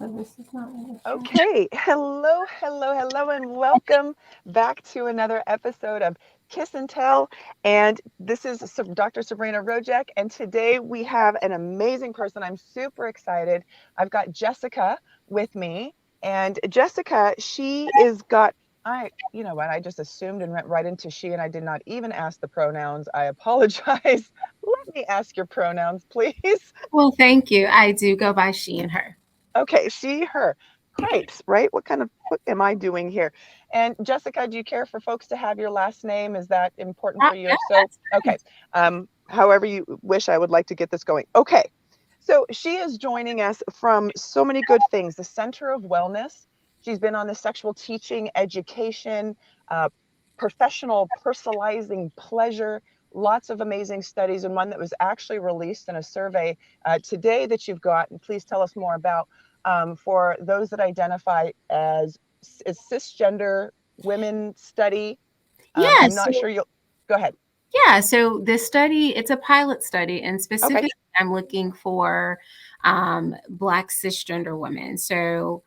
so this is not really showing. Okay, hello, and welcome back to another episode of Kiss and Tell. And this is Dr. Sabrina Rojek, and today we have an amazing person. I'm super excited. I've got Jessica with me, and Jessica, she is got. You know what? I just assumed and went right into she, and I did not even ask the pronouns. I apologize. Let me ask your pronouns, please. Well, thank you. I do go by she and her. Okay, she, her. Great, right? What am I doing here? And Jessica, do you care for folks to have your last name? Is that important for you? Yeah, If so, that's fine. okay. However you wish, I would like to get this going. Okay. So she is joining us from so many good things. The Center of Wellness. She's been on the sexual teaching, education, uh, professional personalizing pleasure, lots of amazing studies, and one that was actually released in a survey today that you've got. And please tell us more about for those that identify as cisgender women study. Yeah, I'm not so sure you'll go ahead. yeah, so this study, it's a pilot study, and Okay. specifically I'm looking for Black cisgender women. So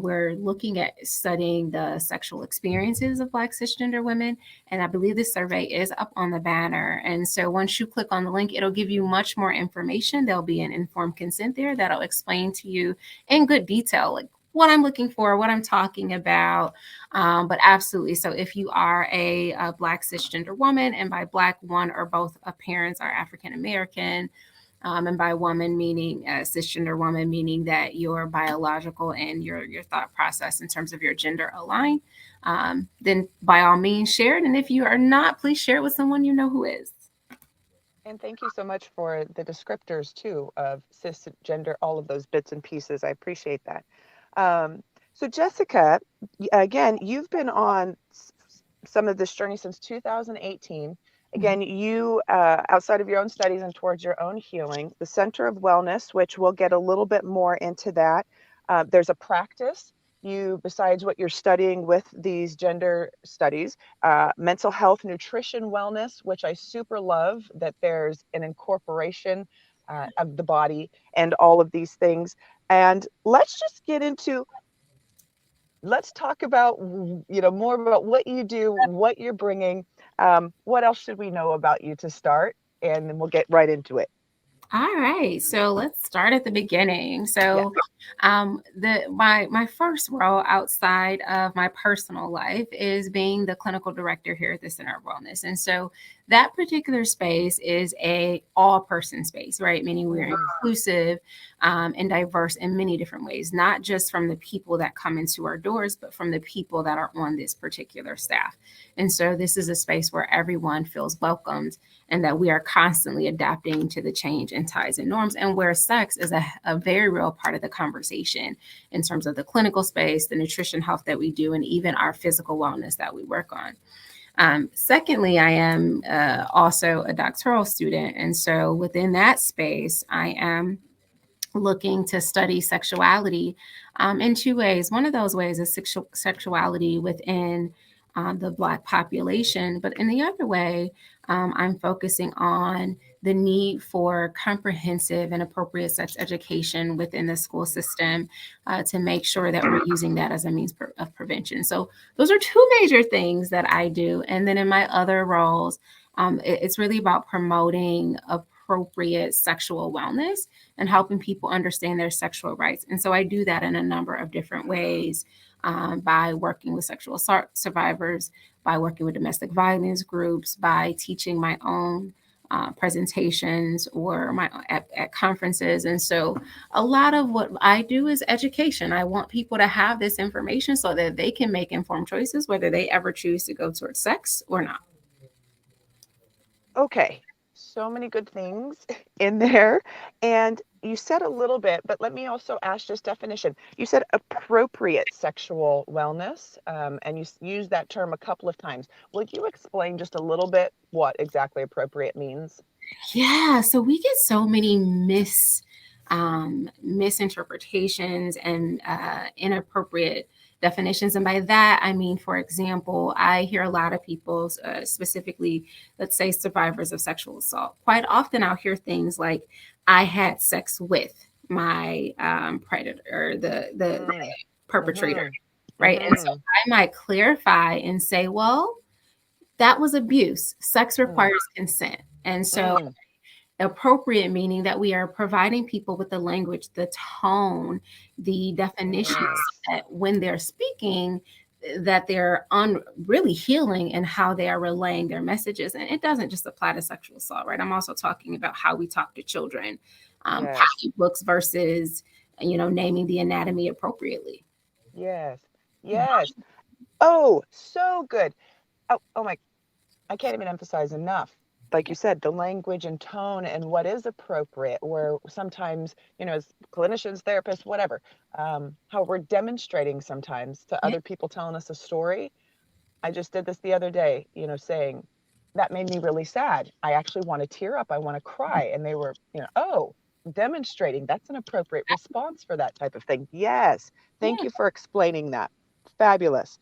we're looking at studying the sexual experiences of Black cisgender women, and I believe this survey is up on the banner. And so once you click on the link, it'll give you much more information. There'll be an informed consent there that'll explain to you in good detail, like what I'm looking for, what I'm talking about. But absolutely. So if you are a Black cisgender woman, and by Black, one or both of parents are African American, and by woman meaning cisgender woman, meaning that your biological and your thought process in terms of your gender align, then by all means share it. And if you are not, please share it with someone you know who is. And thank you so much for the descriptors too of cisgender, all of those bits and pieces. I appreciate that. Um, so Jessica, again, you've been on some of this journey since 2018. Again, you, outside of your own studies and towards your own healing, the Center of Wellness, which we'll get a little bit more into that. There's a practice. You, besides what you're studying with these gender studies, mental health, nutrition, wellness, which I super love that there's an incorporation of the body and all of these things. And let's just get into, let's talk about, more about what you do, what you're bringing. What else should we know about you to start? And then we'll get right into it. All right, so let's start at the beginning. Yes. My first role outside of my personal life is being the clinical director here at the Center of Wellness, and so that particular space is a all person space, right? Meaning we're Mm-hmm. inclusive and diverse in many different ways, not just from the people that come into our doors, but from the people that are on this particular staff. And so this is a space where everyone feels welcomed, and that we are constantly adapting to the change in ties and norms, and where sex is a very real part of the conversation in terms of the clinical space, the nutrition health that we do, and even our physical wellness that we work on. Secondly, I am also a doctoral student. And so within that space, I am looking to study sexuality in two ways. One of those ways is sexuality within the Black population, but in the other way, I'm focusing on the need for comprehensive and appropriate sex education within the school system to make sure that we're using that as a means of prevention. So, those are two major things that I do. And then in my other roles, it's really about promoting appropriate sexual wellness and helping people understand their sexual rights. And so I do that in a number of different ways, by working with sexual assault survivors, by working with domestic violence groups, by teaching my own presentations or at conferences. And so a lot of what I do is education. I want people to have this information so that they can make informed choices, whether they ever choose to go towards sex or not. Okay, so many good things in there. And you said a little bit, but let me also ask just definition. You said appropriate sexual wellness, and you used that term a couple of times. Will you explain just a little bit what exactly appropriate means? Yeah, so we get so many misinterpretations and inappropriate definitions. And by that, I mean, for example, I hear a lot of people, specifically, let's say survivors of sexual assault. Quite often, I'll hear things like, I had sex with. my predator or the Mm. perpetrator, Mhm. right? And so Mhm. I might clarify and say, well, that was abuse. Sex Mm. requires consent. And so Mm. appropriate meaning that we are providing people with the language, the tone, the definitions, Yes. so that when they're speaking, that they're on really healing in how they are relaying their messages. And it doesn't just apply to sexual assault, right? I'm also talking about how we talk to children, Yes. pocketbooks versus, naming the anatomy appropriately. Yes. Yes. Oh, so good. Oh, oh my, I can't even emphasize enough. Like you said, the language and tone and what is appropriate, where sometimes, as clinicians, therapists, whatever, how we're demonstrating sometimes to Yeah, other people telling us a story. I just did this the other day, saying that made me really sad. I actually want to tear up. I want to cry. And they were, oh, demonstrating that's an appropriate response for that type of thing. Yes. Thank yeah. you for explaining that. Fabulous.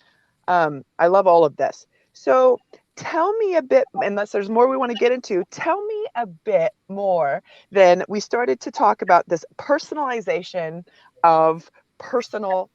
I love all of this. So tell me a bit, unless there's more we want to get into, tell me a bit more. Then we started to talk about this personalization of personal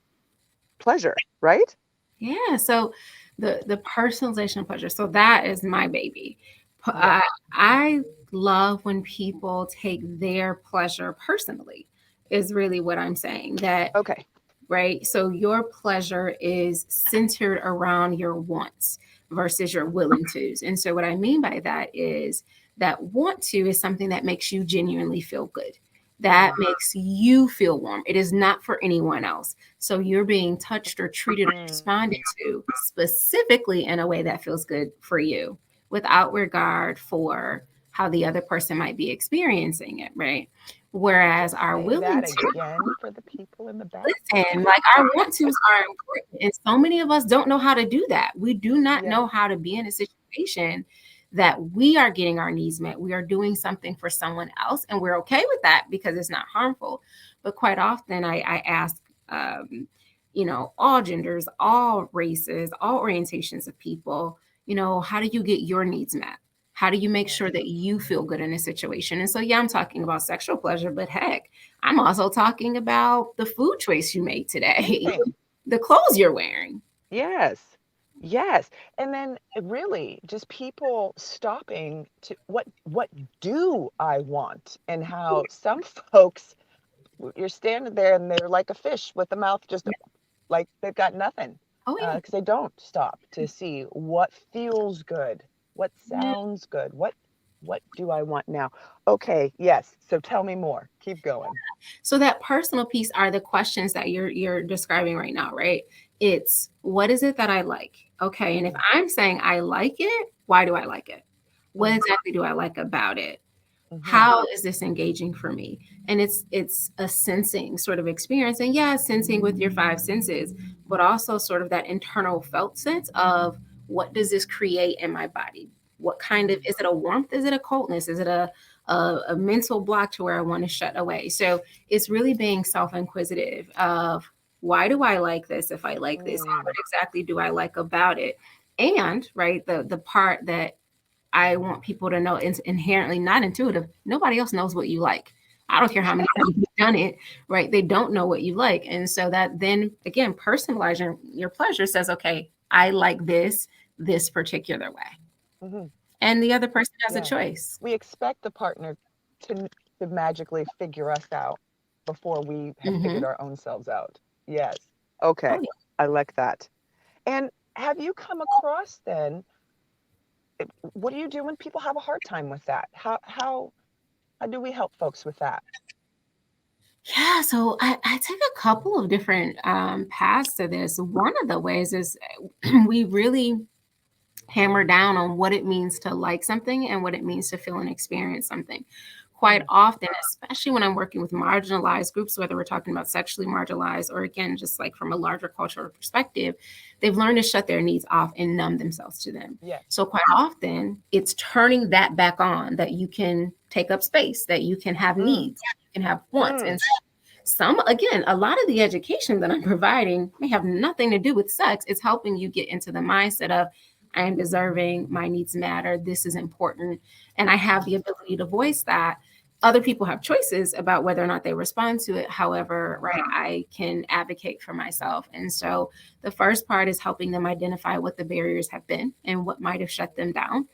pleasure, right? Yeah, so the personalization pleasure. So that is my baby. Yeah. I love when people take their pleasure personally. Is really what I'm saying. That Okay. right? So your pleasure is centered around your wants versus your willing tos. And so what I mean by that is that want to is something that makes you genuinely feel good. That Mm. makes you feel warm. It is not for anyone else. So you're being touched or treated or Mm. responded to specifically in a way that feels good for you without regard for how the other person might be experiencing it, right? Whereas our Say willing that to again for the people in the back. listen, like our want tos are important. And so many of us don't know how to do that. We do not Yeah. know how to be in a situation that we are getting our needs met. We are doing something for someone else, and we're okay with that because it's not harmful. But quite often, I ask, all genders, all races, all orientations of people, how do you get your needs met? How do you make sure Yes. that you feel good in a situation? And so, yeah, I'm talking about sexual pleasure, but heck, I'm also talking about the food choice you made today, Anything. the clothes you're wearing. Yes. Yes. And then really just people stopping to what do I want? And how some folks you're standing there and they're like a fish with the mouth just like they've got nothing. Oh, yeah. Because they don't stop to see what feels good, what Yeah. sounds good, what do I want now? Okay, yes. So tell me more. Keep going. So that personal piece are the questions that you're describing right now, right? It's what is it that I like? Okay. And if Mm, I'm saying I like it, why do I like it? What mm, exactly do I like about it? mhm, How is this engaging for me? And it's a sensing sort of experience. And yeah, sensing with your five senses, but also sort of that internal felt sense of what does this create in my body? What kind of mm, is it a warmth? Is it a coldness? Is it a mental block to where I want to shut away? So it's really being self-inquisitive of why do I like this? If I like this, what mm. exactly do I like about it? And right, the part that I want people to know it's inherently not intuitive. Nobody else knows what you like. I don't care how many times you've done it, right? They don't know what you like. And so that then again, personalizing your pleasure says, okay, I like this particular way. Mhm. And the other person has a Yeah. choice. We expect the partner to to magically figure us out before we have figured Hmm. our own selves out. Yes. Oh Okay. yeah. I like that. And have you come across then what do you do when people have a hard time with that? How do we help folks with that? Yeah, so I take a couple of different paths to this. One of the ways is we really hammer down on what it means to like something and what it means to feel and experience something. Quite Mm, often, especially when I'm working with marginalized groups, whether we're talking about sexually marginalized or again, just like from a larger cultural perspective, they've learned to shut their needs off and numb themselves to them. yes. So, quite often, it's turning that back on that you can take up space, that you can have Mm, needs, you can have wants. mm, And some, again, a lot of the education that I'm providing may have nothing to do with sex. It's helping you get into the mindset of, I am deserving, my needs matter, this is important, and I have the ability to voice that. Other people have choices about whether or not they respond to it. However, right, Mhm. I can advocate for myself. And so the first part is helping them identify what the barriers have been and what might have shut them down.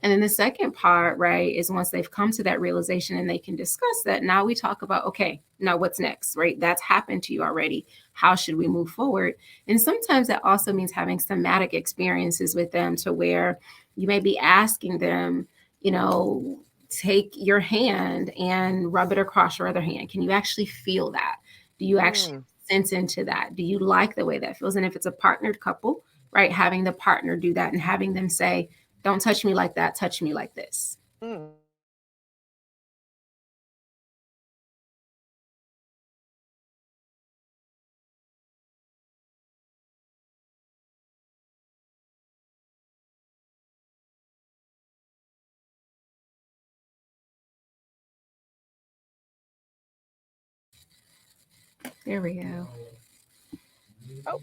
And then the second part, right, is once they've come to that realization and they can discuss that, now we talk about, okay, now what's next, right? That's happened to you already. How should we move forward? And sometimes that also means having somatic experiences with them to where you may be asking them, you know, take your hand and rub it across your other hand. Can you actually feel that? Do you actually Mm, sense into that? Do you like the way that feels? And if it's a partnered couple, right, having the partner do that and having them say, don't touch me like that, touch me like this. mm. There we go. Oh,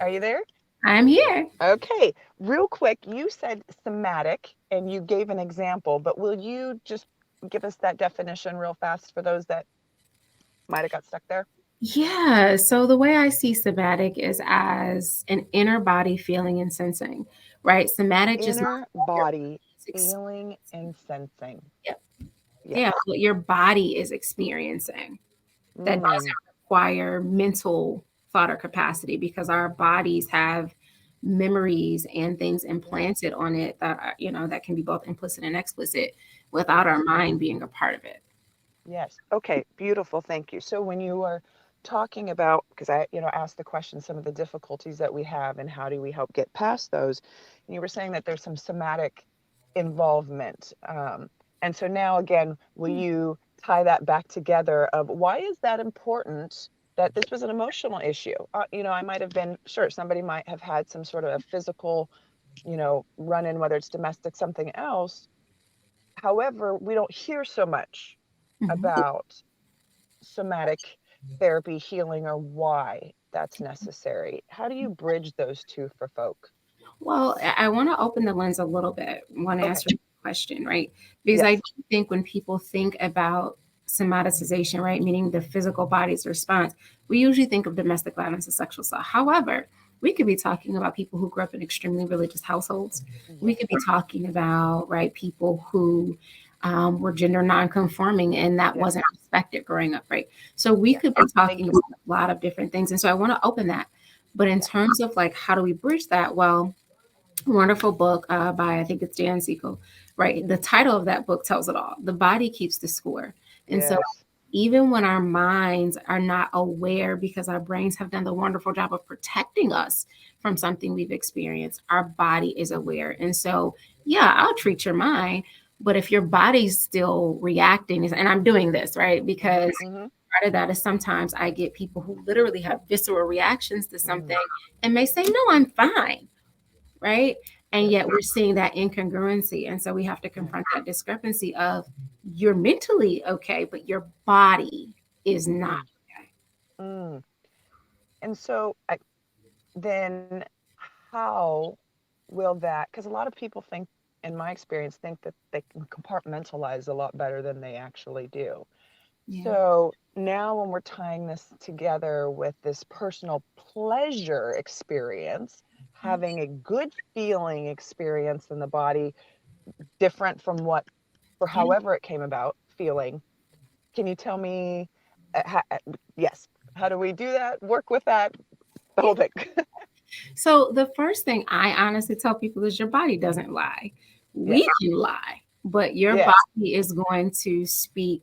are you there? I'm here. Okay, real quick, you said somatic and you gave an example, but will you just give us that definition real fast for those that might have got stuck there? Yeah. So the way I see somatic is as an inner body feeling and sensing, right? Somatic just means Inner what your body body's feeling and sensing. yep. Yeah, Yes. what your body is experiencing. That Mm, doesn't require mental thought or capacity because our bodies have memories and things yes. implanted on it that are, that can be both implicit and explicit without our mind being a part of it. Yes. Okay. Beautiful. Thank you. So when you are talking about, because I, asked the question, some of the difficulties that we have and how do we help get past those, and you were saying that there's some somatic involvement. And so now again, will you tie that back together of why is that important that this was an emotional issue? I might have been, sure, somebody might have had some sort of a physical, run in, whether it's domestic, something else. However, we don't hear so much Mhm. about somatic therapy, healing, or why that's necessary. How do you bridge those two for folk? Well, I want to open the lens a little bit. Want to Okay. answer the question, right? Because I Yes. do think when people think about somaticization, right, meaning the physical body's response, we usually think of domestic violence and sexual assault. However, we could be talking about people who grew up in extremely religious households. We Yes. could be talking about, right, people who were gender nonconforming and that wasn't Yes. respected growing up, right? So we Yes. could be Thank talking you. about a lot of different things. And so I want to open that. But in Yes. terms of like, how do we bridge that? Well, wonderful book by I think it's Dan Siegel, right? The title of that book tells it all. The body keeps the score. And so Yes. even when our minds are not aware because our brains have done the wonderful job of protecting us from something we've experienced, our body is aware. And so, yeah, I'll treat your mind, but if your body's still reacting, and I'm doing this, right? Mm-hmm. Because Mm-hmm. part of that is sometimes I get people who literally have visceral reactions to something Mm. and may say, no, I'm fine, right? And Yes. yet we're seeing that incongruency. And so we have to Yes. confront that discrepancy of you're mentally okay, but your body is not Mm. okay. Mm. And so then how will that, because a lot of people think, in my experience, think that they can compartmentalize a lot better than they actually do. Yeah. So now, when we're tying this together with this personal pleasure experience, having a good feeling experience in the body, different from what, for Yeah. however it came about, feeling, can you tell me, yes, how do we do that? Work with that, the Yeah. whole thing. So the first thing I honestly tell people is your body doesn't lie. We Yes, can lie, but your yes. body is going to speak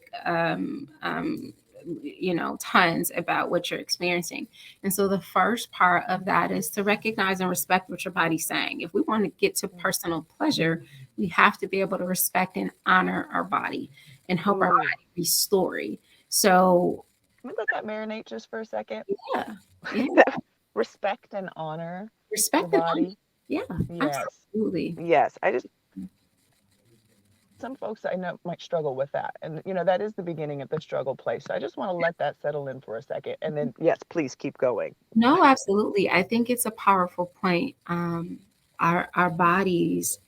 tons about what you're experiencing. And so the first part of that is to recognize and respect what your body's saying. If we want to get to personal pleasure, we have to be able to respect and honor our body and help our Ooh, body be story. So can we let that marinate just for a second? yeah, yeah, Respect and honor the respect and honor. body. Yeah, Yes, absolutely. yes. I just, some folks I know might struggle with that. And, that is the beginning of the struggle place. So I just want to let that settle in for a second. And then, yes, please keep going. No, absolutely. I think it's a powerful point. Our bodies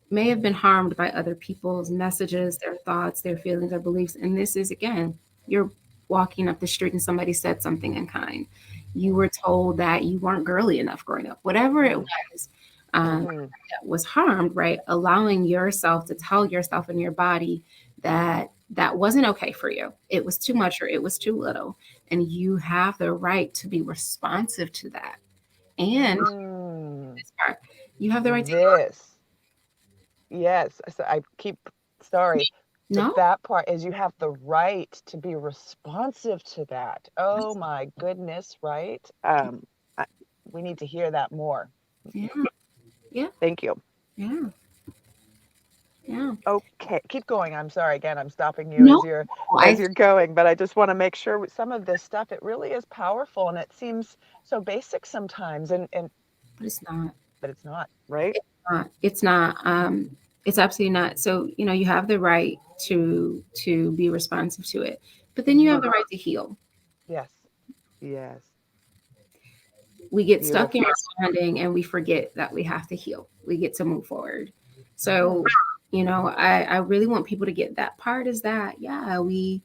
may have been harmed by other people's messages, their thoughts, their feelings, their beliefs. And this is, again, you're walking up the street and somebody said something unkind. You Mm, were told that you weren't girly enough growing up, whatever it mm, was, mm-hmm, that was harmed, right? Allowing yourself to tell yourself and your body that that wasn't okay for you. It was too much or it was too little. And you have the right to be responsive to that. And mm. this part, you have the right to This, yes. So I keep, sorry, but no. that part is you have the right to be responsive to that. Oh my goodness, right? I, we need to hear that more. Yeah, yeah, Thank you. yeah, yeah. Okay, keep going. I'm sorry again. I'm stopping you No, I as you're going, but I just want to make sure with some of this stuff it really is powerful and it seems so basic sometimes and but it's not. but it's not, right? It's not. It's not. It's absolutely not. So, you have the right to be responsive to it, but then you have Mhm. the right to heal. Yes. Yes. We get stuck in Beautiful. responding and we forget that we have to heal. We get to move forward. So, Mm. I really want people to get that part is that, yeah, we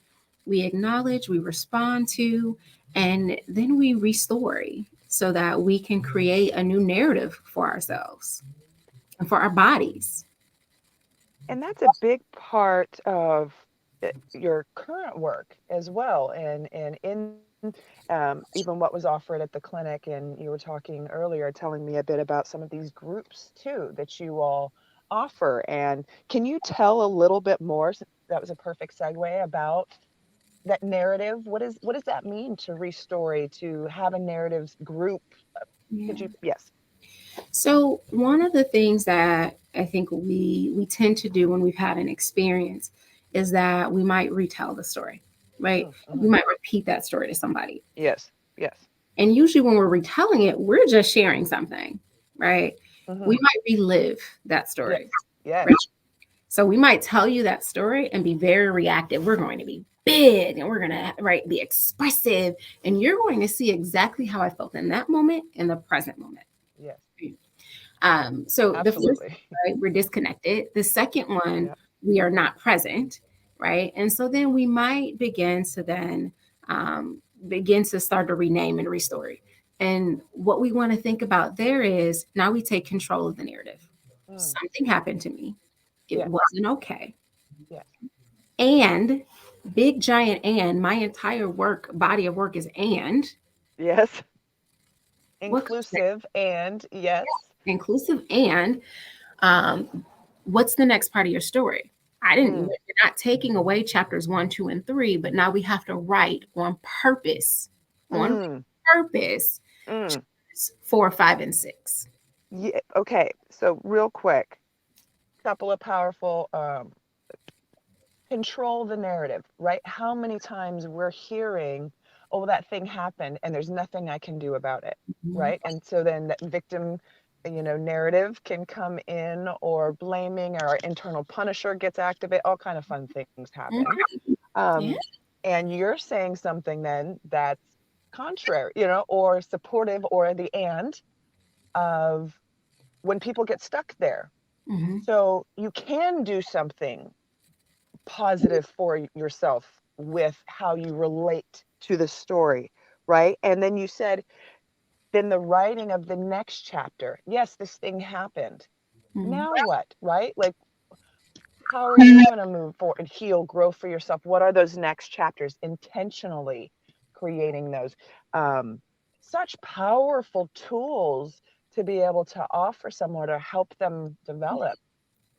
acknowledge, we respond to, and then we restore so that we can create a new narrative for ourselves and for our bodies. And that's a big part of your current work as well. And in even what was offered at the clinic, and you were talking earlier, telling me a bit about some of these groups too that you all offer. And can you tell a little bit more? That was a perfect segue about that narrative. What does that mean to restory, to have a narratives group? Yeah. Could you? Yes. So one of the things that I think we tend to do when we've had an experience is that we might retell the story, right? We Mm-hmm. might repeat that story to somebody. Yes. Yes. And usually when we're retelling it, we're just sharing something, right? We Mm-hmm. might relive that Yes. story, Yes. right? So we might tell you that story and be very reactive. We're going to be big and we're going to, right, be expressive. And you're going to see exactly how I felt in that moment, in the present moment. Yes. So the first, Absolutely. right, we're disconnected. The second one, Yeah. we are not present, right? And so then we might begin to then begin to start to rename and restore. And what we want to think about there is now we take control of the narrative. Mm. Something happened to me. It Yes. wasn't okay. Yes. And big giant and my entire body of work is and Yes. what comes next? Inclusive and yes. Inclusive and um, what's the next part of your story? I didn't, Mm. you're not taking away chapters 1, 2, and 3, but now we have to write on Mm. purpose, Mm. chapters 4, 5, and 6. Yeah. Okay. So real quick, couple of powerful control the narrative, right? How many times we're hearing, oh, that thing happened and there's nothing I can do about it, Mhm. right? And so then that victim, narrative can come in, or blaming, or our internal punisher gets activated, all kind of fun things happen. Mhm. Yeah. Um, and you're saying something then that's contrary, or supportive, or the and of when people get stuck there. Mhm. So you can do something positive for yourself with how you relate to the story, right? And then you said, then the writing of the next chapter. Yes, this thing happened. Mhm. Now what, right? Like, how are you going to move forward and heal, grow for yourself? What are those next chapters? Intentionally creating those. Um, Such powerful tools to be able to offer someone to help them develop.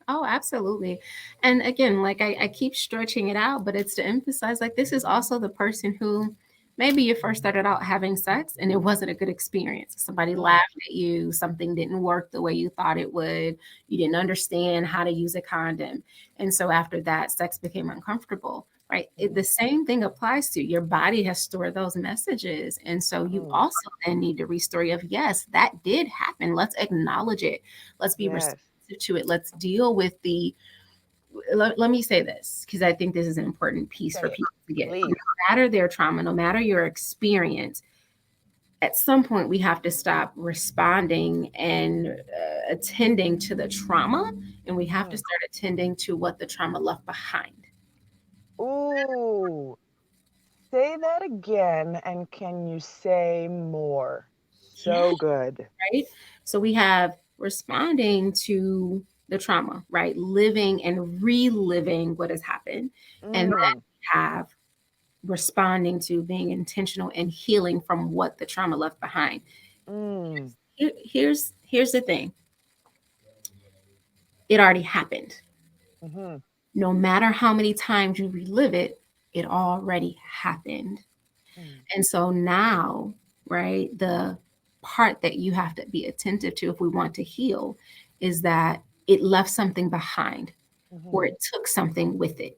Oh, absolutely. And again, like I keep stretching it out, but it's to emphasize like this is also the person who maybe you first started out having sex and it wasn't a good experience. Somebody Mm, laughed at you, something didn't work the way you thought it would, you didn't understand how to use a condom. And so after that, sex became uncomfortable. Right. The mhm, same thing applies to your body has stored those messages. And so you mm. also then need to restore of yes, that did happen. Let's acknowledge it. Let's be Yes, to it. Let's deal with let me say this because I think this is an important piece for say it, people to get. No please. matter their trauma, no matter your experience, at some point we have to stop responding and attending to the trauma, and we have to Mm. start attending to what the trauma left behind. Ooh, say that again, and can you say more? Yeah, So good. right. So we have responding to the trauma, right? Living and reliving what has happened. And then Mm, we have responding to being intentional and healing from what the trauma left behind. mm, Here's the thing. It already happened. mm-hmm, No matter how many times you relive it, it already happened. mm, And so now, right, the part that you have to be attentive to if we want to heal is that it left something behind mm-hmm. or it took something with it.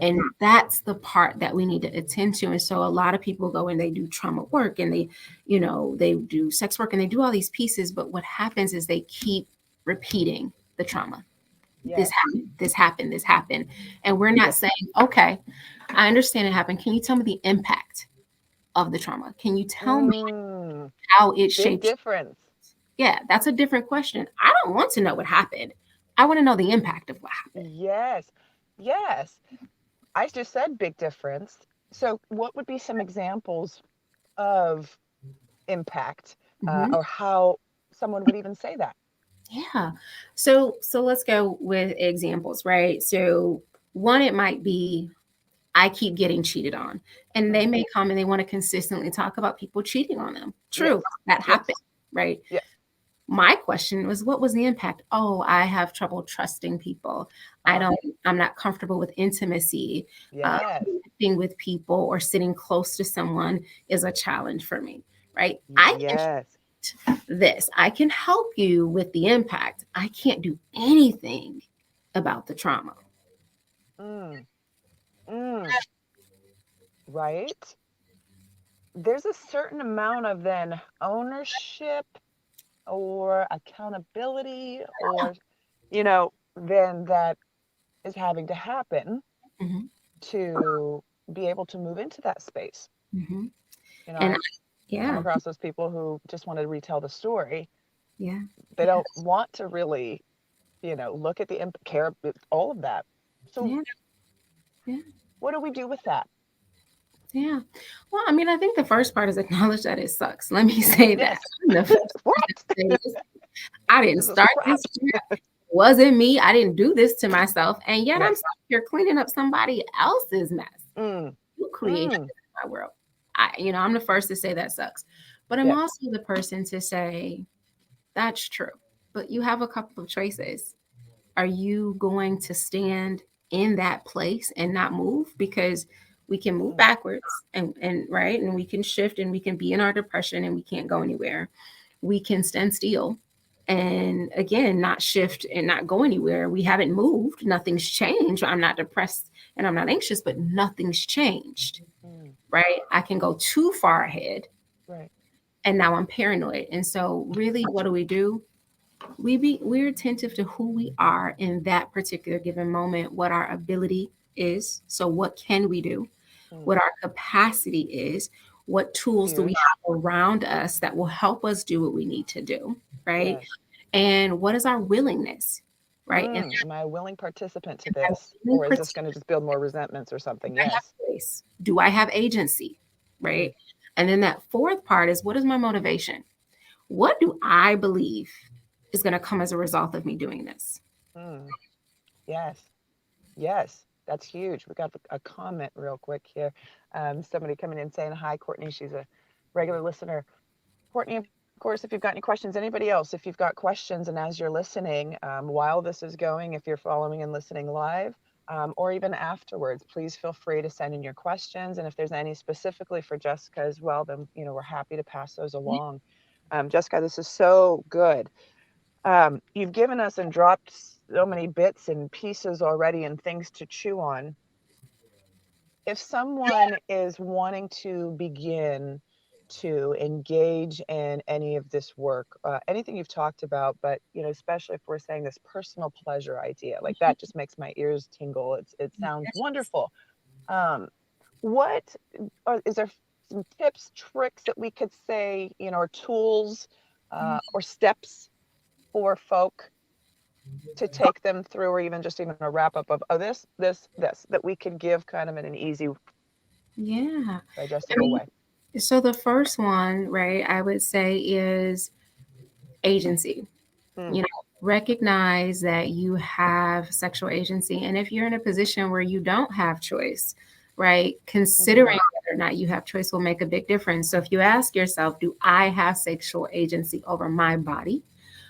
And Yes. that's the part that we need to attend to. And so a lot of people go and they do trauma work and they do sex work and they do all these pieces. But what happens is they keep repeating the trauma. This Yes. happened, this happened, this happened. And we're not Yes. saying, okay, I understand it happened. Can you tell me the impact of the trauma? Can you tell me Mm, how it big shaped you? difference. Yeah, that's a different question. I don't want to know what happened. I want to know the impact of what happened. Yes. Yes. I just said big difference. So, what would be some examples of impact, Hmm. or how someone would even say that? Yeah. So let's go with examples, right? So one, it might be I keep getting cheated on. And they Mm. may come and they want to consistently talk about people cheating on them. True, Yes. that happened, Yes. right? Yes. My question was, what was the impact? Oh, I have trouble trusting people. I Uh-huh. don't, I'm not comfortable with intimacy. Yes. Connecting with people or sitting close to someone is a challenge for me, right? I can Yes. this. I can help you with the impact. I can't do anything about the trauma. Mm. Mm. Right. There's a certain amount of then ownership or accountability, or then that is having to happen Hmm. to be able to move into that space. Hmm. And I've come yeah, across those people who just want to retell the story. yeah, They don't want to really, look at the care, all of that. So yeah, yeah, what do we do with that? yeah. Well, I mean, I think the first part is acknowledge that it sucks. Let me say that. Yes. I'm the first person What? to say this. I didn't This is start crap. this. It wasn't me. I didn't do this to myself. And yet I'm Yes. stuck here cleaning up somebody else's mess. Mm. You created Mm. my world. I'm the first to say that sucks. But I'm Yes. also the person to say, that's true. But you have a couple of choices. Are you going to stand in that place and not move? Because we can move Mm. backwards and right, and we can shift and we can be in our depression and we can't go anywhere. We can stand still and again not shift and not go anywhere. We haven't moved, nothing's changed. I'm not depressed and I'm not anxious, but nothing's changed, Mm. right? I can go too far ahead Right. and now I'm paranoid. And so really what do? We're attentive to who we are in that particular given moment, what our ability is. So what can we do? Mm. What our capacity is, what tools do we Huge. have around us that will help us do what we need to do, right? Yes. And what is our willingness, right? And Am I a willing participant to I this? really Or is partic- this going to just build more resentments or do something? I have Yes. voice? Do I have agency, Mm. right? And then that fourth part is what is my motivation? What do I believe is going to come as a result of me doing this? Mm. Yes. Yes. That's huge. We got a comment real quick here. Somebody coming in saying, hi, Courtney. She's a regular listener. Courtney, of course, if you've got any questions, anybody else, if you've got questions and as you're listening, while this is going, if you're following and listening live, or even afterwards, please feel free to send in your questions. And if there's any specifically for Jessica as well, then, we're happy to pass those along. Jessica, this is so good. You've given us and dropped so many bits and pieces already and things to chew on. If someone is wanting to begin to engage in any of this work, anything you've talked about, but especially if we're saying this personal pleasure idea, like that just makes my ears tingle. It sounds wonderful. Um, what is there? some tips, tricks that we could say, or tools or steps for folk to take them through, or even just even a wrap up of, oh, this, that we could give kind of in an easy, Yeah. I digestible mean, way? so the first one, right, I would say is agency. Mm, You know, recognize that you have sexual agency. And if you're in a position where you don't have choice, right, considering hmm whether or not you have choice will make a big difference. So if you ask yourself, do I have sexual agency over my body,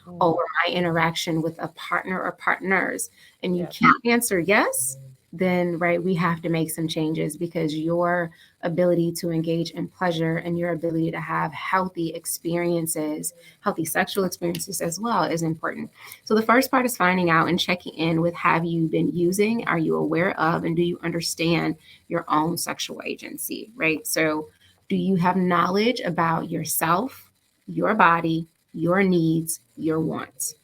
mm, over my interaction with a partner or partners, and you yes. can't answer yes, then right, we have to make some changes because your ability to engage in pleasure and your ability to have healthy experiences, healthy sexual experiences as well is important. So the first part is finding out and checking in with, have you been using, are you aware of, and do you understand your own sexual agency, right? So do you have knowledge about yourself, your body, your needs, your wants?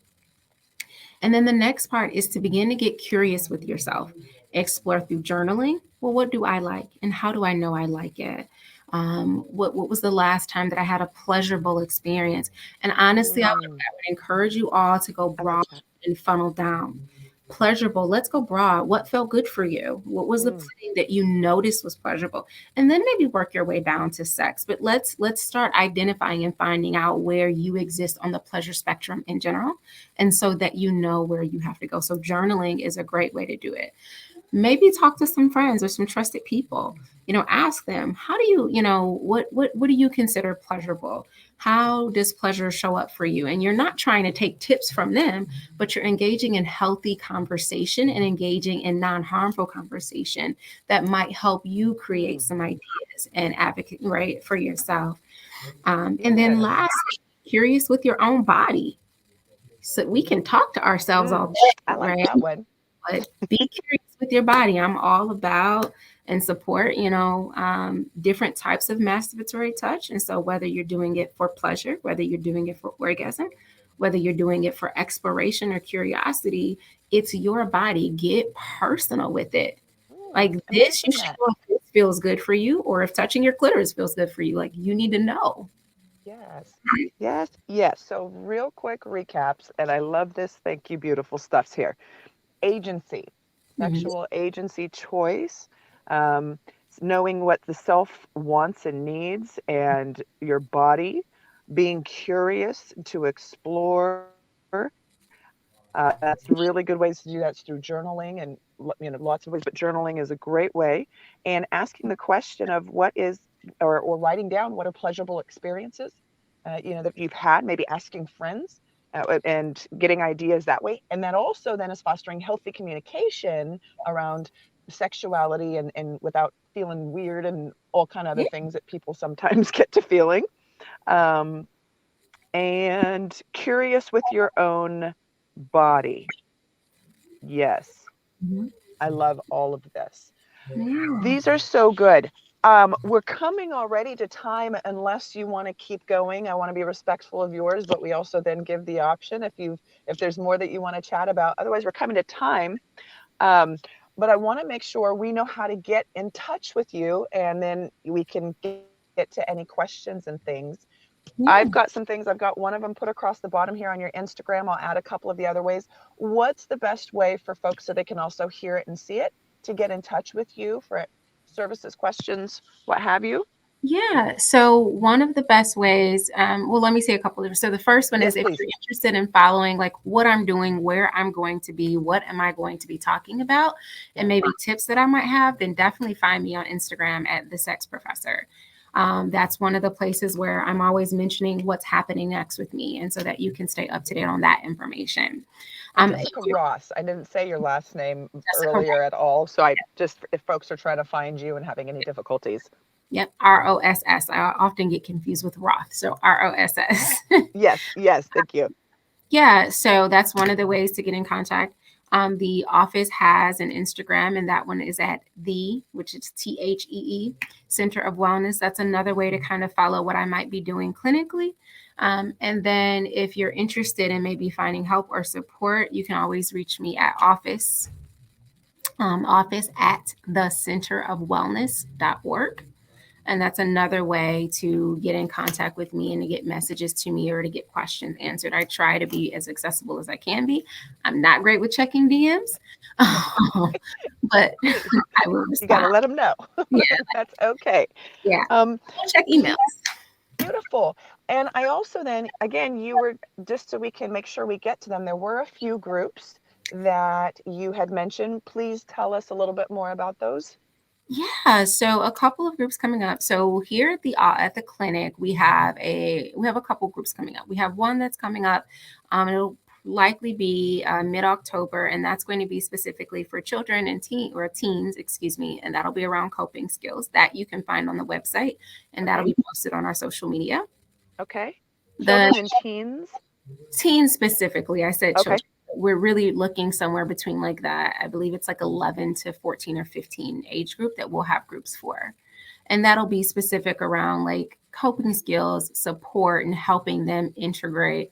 And then the next part is to begin to get curious with yourself, explore through journaling. Well, what do I like, and how do I know I like it? What was the last time that I had a pleasurable experience? And honestly, Mm, I would encourage you all to go I like broad that. and funnel down. Pleasurable. Let's go broad. What felt good for you? What was the Mm, thing that you noticed was pleasurable? And then maybe work your way down to sex. But let's start identifying and finding out where you exist on the pleasure spectrum in general, and so that you know where you have to go. So journaling is a great way to do it. Maybe talk to some friends or some trusted people. Ask them, how do you, what do you consider pleasurable? How does pleasure show up for you? And you're not trying to take tips from them, but you're engaging in healthy conversation and engaging in non-harmful conversation that might help you create mm, some ideas and advocate, right, for yourself. And then yes. last, curious with your own body. So we can talk to ourselves all Mm, day, I like right? that one. But be curious with your body. I'm all about and support, different types of masturbatory touch. And so whether you're doing it for pleasure, whether you're doing it for orgasm, whether you're doing it for exploration or curiosity, it's your body. Get personal with it. Like this, you Imagine should that. know if this feels good for you or if touching your clitoris feels good for you. Like you need to know. Yes. Yes. Yes. So, real quick recaps, and I love this. Thank you, beautiful stuffs here. Agency, Mhm. sexual agency, choice, knowing what the self wants and needs, and your body, being curious to explore. That's really good ways to do that through journaling and lots of ways, but journaling is a great way. And asking the question of what is, or writing down what are pleasurable experiences, that you've had, maybe asking friends, and getting ideas that way. And that also then is fostering healthy communication around sexuality, and without feeling weird and all kind of other Yeah. things that people sometimes get to feeling. Um, and curious with your own body. Yes, Mhm. I love all of this. Yeah. These are so good. We're coming already to time unless you want to keep going. I want to be respectful of yours, but we also then give the option if there's more that you want to chat about. Otherwise, we're coming to time. Um, but I want to make sure we know how to get in touch with you, and then we can get to any questions and things. I've got some Yeah. things. I've got one of them put across the bottom here on your Instagram. I'll add a couple of the other ways. What's the best way for folks so they can also hear it and see it to get in touch with you for services, questions, what have you? Yeah. So one of the best ways, well, let me say a couple of. So the first one is Yes, if please. you're interested in following like what I'm doing, where I'm going to be, what am I going to be talking about, and Yeah. maybe tips that I might have, then definitely find me on Instagram at the Sex Professor. That's one of the places where I'm always mentioning what's happening next with me, and so that you can stay up to date on that information. And If Jessica Ross, I didn't say your last name Jessica, earlier at all. So I just, if folks are trying to find you and having any difficulties. yep, ROSS. I often get confused with Roth, so ROSS. Yes, yes, thank you. Yeah, so that's one of the ways to get in contact. The office has an Instagram, and that one is at which is THEE, Center of Wellness. That's another way to kind of follow what I might be doing clinically. And then if you're interested in maybe finding help or support, you can always reach me at office at thecenterofwellness.org. And that's another way to get in contact with me and to get messages to me or to get questions answered. I try to be as accessible as I can be. I'm not great with checking DMs, but Hey, I will you got to respond. let them know. Yeah, That's okay. yeah. Um, I'll check emails. Beautiful. And I also then, again, you were, just so we can make sure we get to them, there were a few groups that you had mentioned. Please tell us a little bit more about those. Yeah, so a couple of groups coming up. So here at the clinic, we have a couple groups coming up. We have one that's coming up. It'll likely be mid October, and that's going to be specifically for children and teens, excuse me, and that'll be around coping skills that you can find on the website, and that'll Okay. be posted on our social media. Okay. The Children and teens. teens specifically, I said Okay. children. We're really looking somewhere between like that. I believe it's like 11 to 14 or 15 age group that we'll have groups for. And that'll be specific around like coping skills, support, and helping them integrate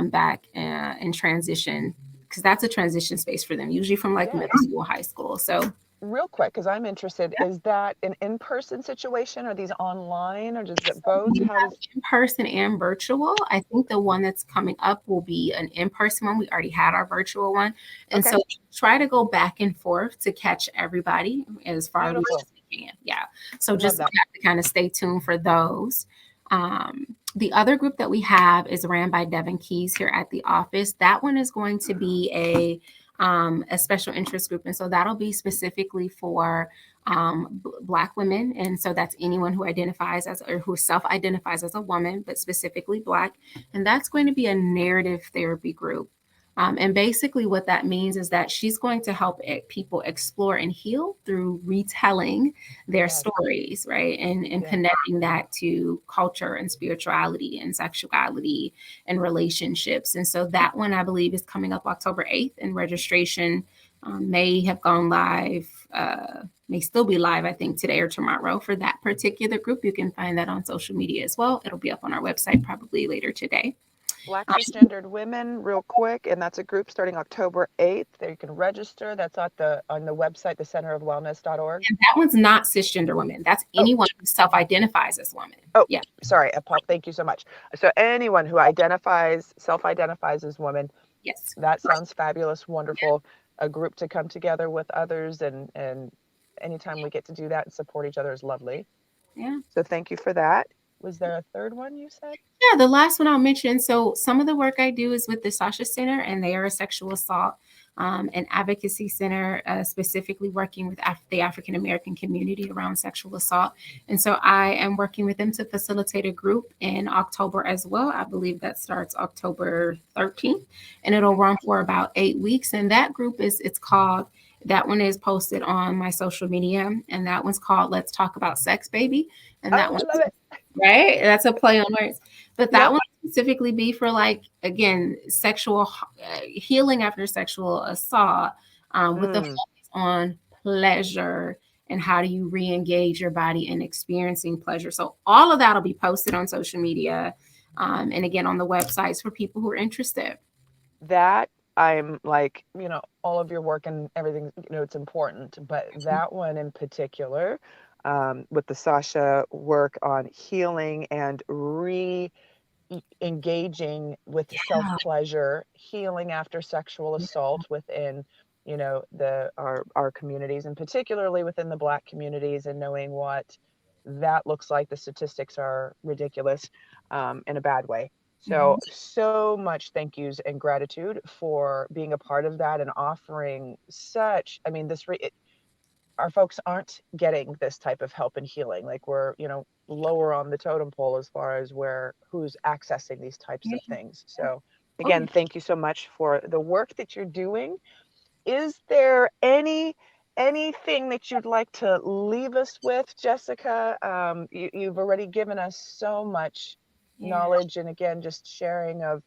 back and transition because that's a transition space for them, usually from like Yes. middle school, high school. So Real quick, because I'm interested, is that an in-person situation? Are these online or is it both? we How have does, in person and virtual. I think the one that's coming up will be an in person one. We already had our virtual one. And okay. so try to go back and forth to catch everybody as far as Beautiful. we can. Yeah. So Love just that. have to kind of stay tuned for those. The other group that we have is ran by Devin Keys here at the office. That one is going to be a special interest group. And so that'll be specifically for Black women. And so that's anyone who identifies as or who self identifies as a woman, but specifically Black. And that's going to be a narrative therapy group. And basically, what that means is that she's going to help people explore and heal through retelling their Yes. stories, right? And Yes. connecting that to culture and spirituality and sexuality and relationships. And so that one, I believe, is coming up October 8th, and registration may have gone live, may still be live, I think, today or tomorrow for that particular group. You can find that on social media as well. It'll be up on our website probably later today. Black cisgendered women, real quick, and that's a group starting October 8th. There you can register. That's at the on the website, the centerofwellness.org. And that one's not cisgender women. That's Oh, anyone who self-identifies as woman. oh, Yeah. sorry, thank you so much. So anyone who self-identifies as woman, Yes. that sounds fabulous, wonderful. A group to come together with others, and anytime we get to do that and support each other is lovely. Yeah. So thank you for that. Was there a third one you said? Yeah, the last one I'll mention. So some of the work I do is with the Sasha Center, and they are a sexual assault and advocacy center, specifically working with the African American community around sexual assault. And so I am working with them to facilitate a group in October as well. I believe that starts October 13th, and it'll Okay. run for about 8 weeks. And that group it's called. That one is posted on my social media, and that one's called "Let's Talk About Sex, Baby." And that Oh, one, I love it. right? That's a play on words. But that Yep. one specifically be for like again sexual healing after sexual assault, with the Mm, focus on pleasure and how do you re-engage your body in experiencing pleasure. So all of that will be posted on social media, and again on the websites for people who are interested. that I'm like, all of your work and everything, it's important, but that one in particular, with the Sasha work on healing and engaging with self Yeah, pleasure, healing after sexual assault within, the our communities, and particularly within the Black communities, and knowing what that looks like. The statistics are ridiculous, in a bad way. So mhm. so much thank yous and gratitude for being a part of that and offering such. I mean, our folks aren't getting this type of help and healing. Like, we're, lower on the totem pole as far as who's accessing these types Yeah. of things. So Oh again, yeah. thank you so much for the work that you're doing. Is there anything that you'd like to leave us with, Jessica? You've already given us so much Yeah. knowledge, and again, just sharing of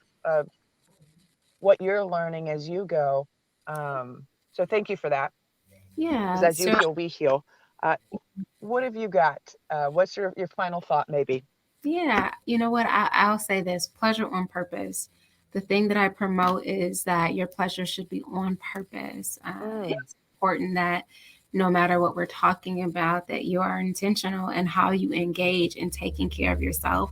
what you're learning as you go. So thank you for that, because Yeah. as you So heal, we heal. Uh, what have you got? What's your final thought, maybe? yeah, you know what? I'll say this: pleasure on purpose. The thing that I promote is that your pleasure should be on purpose. Mm, It's important that no matter what we're talking about, that you are intentional in how you engage in taking care of yourself.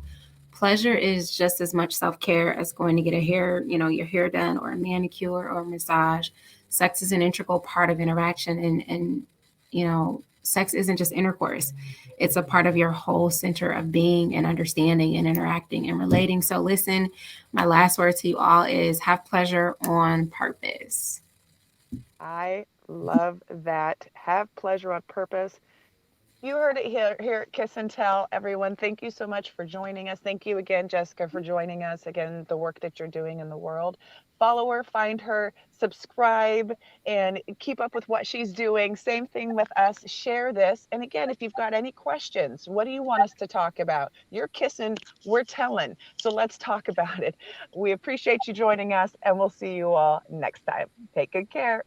Pleasure is just as much self-care as going to get a hair, your hair done or a manicure or a massage. Sex is an integral part of interaction, and sex isn't just intercourse. It's a part of your whole center of being and understanding and interacting and relating. So listen, my last word to you all is have pleasure on purpose. I love that. Have pleasure on purpose. You heard it here at Kiss and Tell, everyone. Thank you so much for joining us. Thank you again, Jessica, for joining us. Again, the work that you're doing in the world. Follow her, find her, subscribe, and keep up with what she's doing. Same thing with us. Share this. And again, if you've got any questions, what do you want us to talk about? You're kissing, we're telling. So let's talk about it. We appreciate you joining us, and we'll see you all next time. Take good care.